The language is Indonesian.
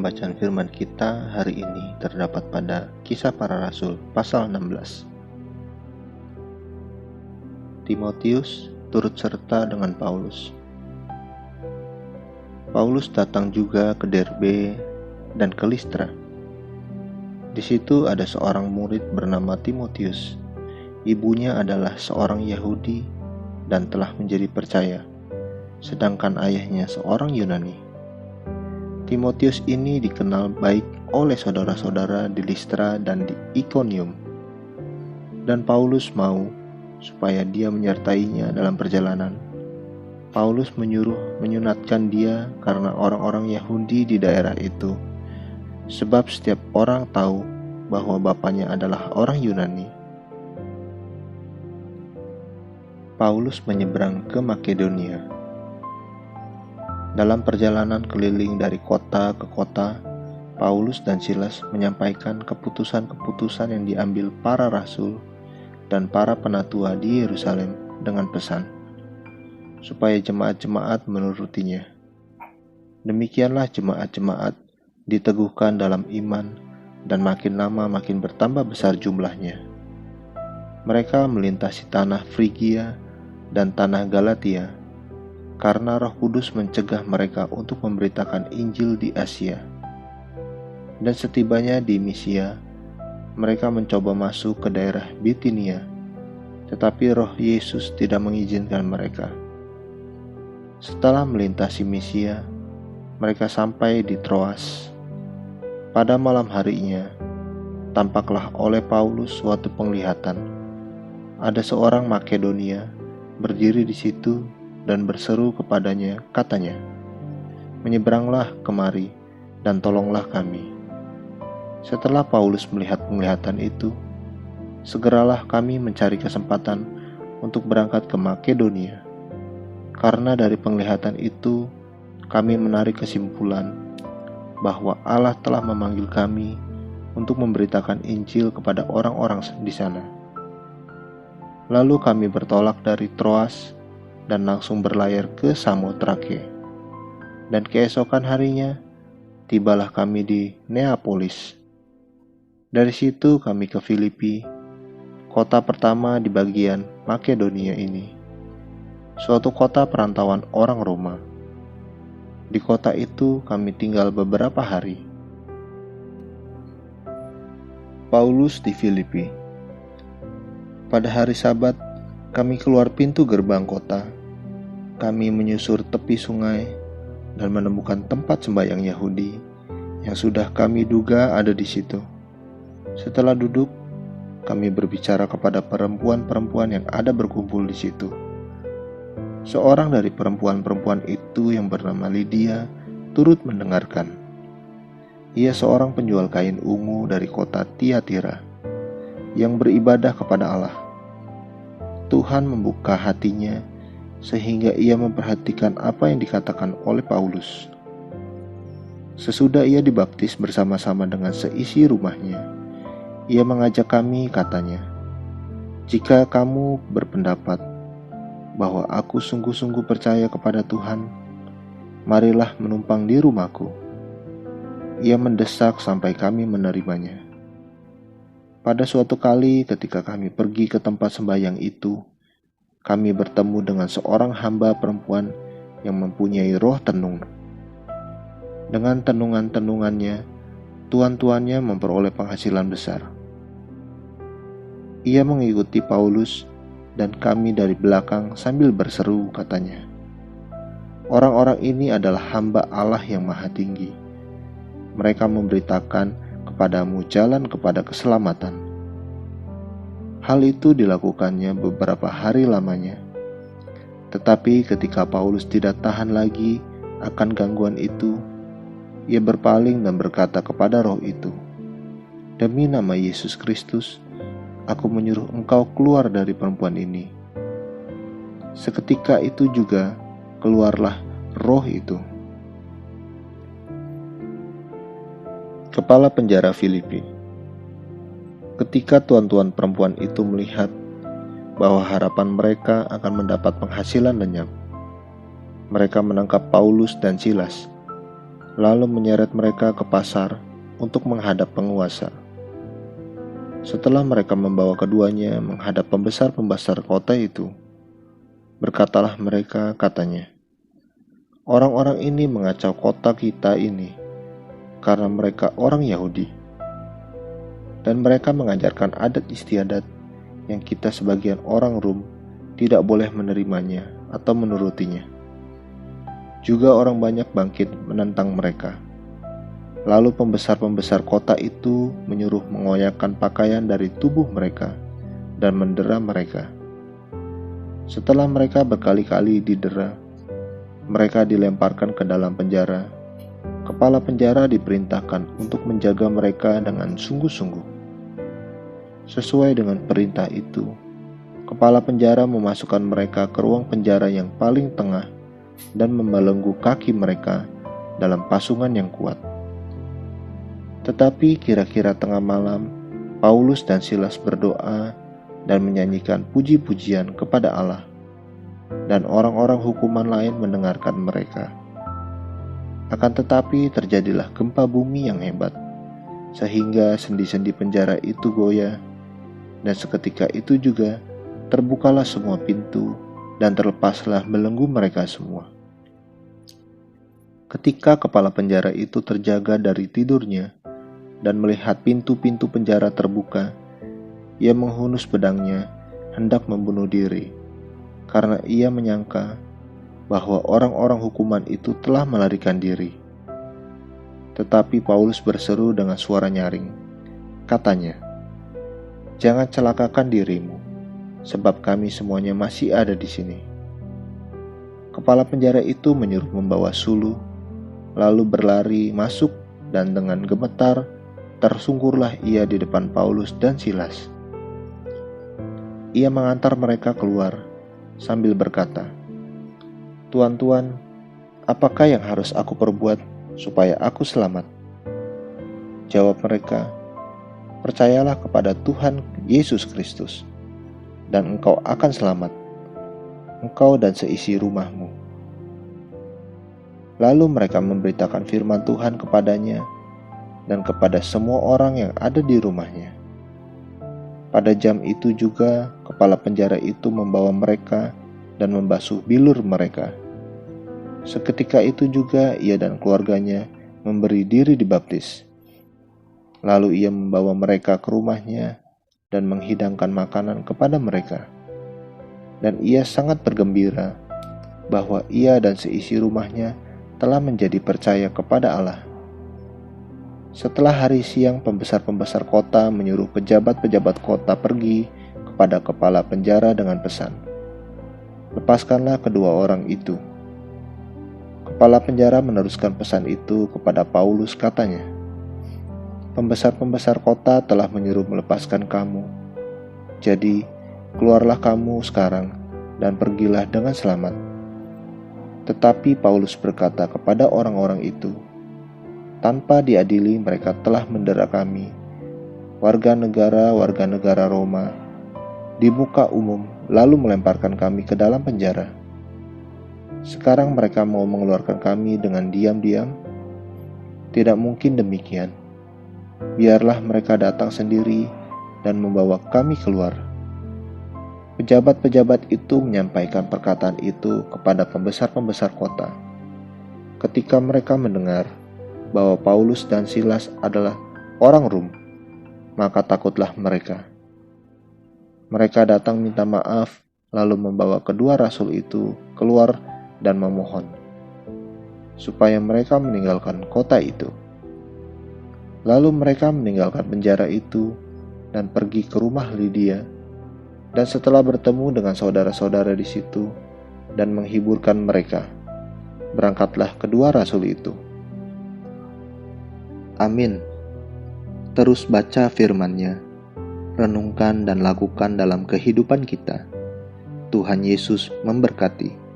pembacaan firman kita hari ini terdapat pada Kisah Para Rasul pasal 16. Timotius turut serta dengan Paulus. Paulus datang juga ke Derbe dan ke Listra. Di situ ada seorang murid bernama Timotius. Ibunya adalah seorang Yahudi dan telah menjadi percaya, sedangkan ayahnya seorang Yunani. Timotius ini dikenal baik oleh saudara-saudara di Listra dan di Ikonium. Dan Paulus mau supaya dia menyertainya dalam perjalanan. Paulus menyunatkan dia karena orang-orang Yahudi di daerah itu, sebab setiap orang tahu bahwa bapaknya adalah orang Yunani. Paulus menyeberang ke Makedonia. Dalam perjalanan keliling dari kota ke kota, Paulus dan Silas menyampaikan keputusan-keputusan yang diambil para rasul dan para penatua di Yerusalem dengan pesan, supaya jemaat-jemaat menurutinya. Demikianlah jemaat-jemaat diteguhkan dalam iman dan makin lama makin bertambah besar jumlahnya. Mereka melintasi tanah Frigia dan tanah Galatia, karena Roh Kudus mencegah mereka untuk memberitakan Injil di Asia. Dan setibanya di Misia, mereka mencoba masuk ke daerah Bitinia, tetapi Roh Yesus tidak mengizinkan mereka. Setelah melintasi Misia, mereka sampai di Troas. Pada malam harinya, tampaklah oleh Paulus suatu penglihatan. Ada seorang Makedonia berdiri di situ dan berseru kepadanya, katanya, "Menyeberanglah kemari dan tolonglah kami." Setelah Paulus melihat penglihatan itu, segeralah kami mencari kesempatan untuk berangkat ke Makedonia. Karena dari penglihatan itu, kami menarik kesimpulan bahwa Allah telah memanggil kami untuk memberitakan Injil kepada orang-orang di sana. Lalu kami bertolak dari Troas dan langsung berlayar ke Samotrake. Dan keesokan harinya, tibalah kami di Neapolis. Dari situ kami ke Filipi, kota pertama di bagian Makedonia ini, suatu kota perantauan orang Roma. Di kota itu kami tinggal beberapa hari. Paulus di Filipi. Pada hari Sabat, kami keluar pintu gerbang kota. Kami menyusur tepi sungai dan menemukan tempat sembahyang Yahudi yang sudah kami duga ada di situ. Setelah duduk, kami berbicara kepada perempuan-perempuan yang ada berkumpul di situ. Seorang dari perempuan-perempuan itu yang bernama Lydia turut mendengarkan. Ia seorang penjual kain ungu dari kota Tiatira yang beribadah kepada Allah. Tuhan membuka hatinya sehingga ia memperhatikan apa yang dikatakan oleh Paulus. Sesudah ia dibaptis bersama-sama dengan seisi rumahnya, ia mengajak kami, katanya, "Jika kamu berpendapat bahwa aku sungguh-sungguh percaya kepada Tuhan, marilah menumpang di rumahku." Ia mendesak sampai kami menerimanya. Pada suatu kali ketika kami pergi ke tempat sembahyang itu, kami bertemu dengan seorang hamba perempuan yang mempunyai roh tenung. Dengan tenungan-tenungannya, tuan-tuannya memperoleh penghasilan besar. Ia mengikuti Paulus dan kami dari belakang sambil berseru, katanya, "Orang-orang ini adalah hamba Allah yang Maha Tinggi. Mereka memberitakan kepadamu jalan kepada keselamatan." Hal itu dilakukannya beberapa hari lamanya. Tetapi ketika Paulus tidak tahan lagi akan gangguan itu, ia berpaling dan berkata kepada roh itu, "Demi nama Yesus Kristus, aku menyuruh engkau keluar dari perempuan ini." Seketika itu juga keluarlah roh itu. Kepala penjara Filipi. Ketika tuan-tuan perempuan itu melihat bahwa harapan mereka akan mendapat penghasilan lenyap, mereka menangkap Paulus dan Silas, lalu menyeret mereka ke pasar untuk menghadap penguasa. Setelah mereka membawa keduanya menghadap pembesar-pembesar kota itu, berkatalah mereka, katanya, "Orang-orang ini mengacau kota kita ini karena mereka orang Yahudi, dan mereka mengajarkan adat istiadat yang kita sebagian orang Rom tidak boleh menerimanya atau menurutinya." Juga orang banyak bangkit menentang mereka. Lalu pembesar-pembesar kota itu menyuruh mengoyakkan pakaian dari tubuh mereka dan mendera mereka. Setelah mereka berkali-kali didera, mereka dilemparkan ke dalam penjara. Kepala penjara diperintahkan untuk menjaga mereka dengan sungguh-sungguh. Sesuai dengan perintah itu, kepala penjara memasukkan mereka ke ruang penjara yang paling tengah dan membelenggu kaki mereka dalam pasungan yang kuat. Tetapi kira-kira tengah malam, Paulus dan Silas berdoa dan menyanyikan puji-pujian kepada Allah, dan orang-orang hukuman lain mendengarkan mereka. Akan tetapi terjadilah gempa bumi yang hebat, sehingga sendi-sendi penjara itu goyah, dan seketika itu juga terbukalah semua pintu dan terlepaslah belenggu mereka semua. Ketika kepala penjara itu terjaga dari tidurnya dan melihat pintu-pintu penjara terbuka, ia menghunus pedangnya hendak membunuh diri, karena ia menyangka bahwa orang-orang hukuman itu telah melarikan diri. Tetapi Paulus berseru dengan suara nyaring, katanya, "Jangan celakakan dirimu, sebab kami semuanya masih ada di sini." Kepala penjara itu menyuruh membawa suluh, lalu berlari masuk, dan dengan gemetar tersungkurlah ia di depan Paulus dan Silas. Ia mengantar mereka keluar sambil berkata, "Tuan-tuan, apakah yang harus aku perbuat supaya aku selamat?" Jawab mereka, "Percayalah kepada Tuhan Yesus Kristus, dan engkau akan selamat, engkau dan seisi rumahmu." Lalu mereka memberitakan firman Tuhan kepadanya dan kepada semua orang yang ada di rumahnya. Pada jam itu juga kepala penjara itu membawa mereka dan membasuh bilur mereka. Seketika itu juga ia dan keluarganya memberi diri dibaptis. Lalu ia membawa mereka ke rumahnya dan menghidangkan makanan kepada mereka. Dan ia sangat bergembira bahwa ia dan seisi rumahnya telah menjadi percaya kepada Allah. Setelah hari siang, pembesar-pembesar kota menyuruh pejabat-pejabat kota pergi kepada kepala penjara dengan pesan, "Lepaskanlah kedua orang itu." Kepala penjara meneruskan pesan itu kepada Paulus, katanya, "Pembesar-pembesar kota telah menyuruh melepaskan kamu. Jadi, keluarlah kamu sekarang dan pergilah dengan selamat." Tetapi Paulus berkata kepada orang-orang itu, "Tanpa diadili mereka telah mendera kami, warga negara Roma, di muka umum, lalu melemparkan kami ke dalam penjara. Sekarang mereka mau mengeluarkan kami dengan diam-diam? Tidak mungkin demikian. Biarlah mereka datang sendiri dan membawa kami keluar." Pejabat-pejabat itu menyampaikan perkataan itu kepada pembesar-pembesar kota. Ketika mereka mendengar bahwa Paulus dan Silas adalah orang Rom, maka takutlah mereka. Mereka datang minta maaf, lalu membawa kedua rasul itu keluar dan memohon supaya mereka meninggalkan kota itu. Lalu mereka meninggalkan penjara itu dan pergi ke rumah Lydia. Dan setelah bertemu dengan saudara-saudara di situ dan menghiburkan mereka, berangkatlah kedua rasul itu. Amin. Terus baca firman-Nya, renungkan dan lakukan dalam kehidupan kita. Tuhan Yesus memberkati.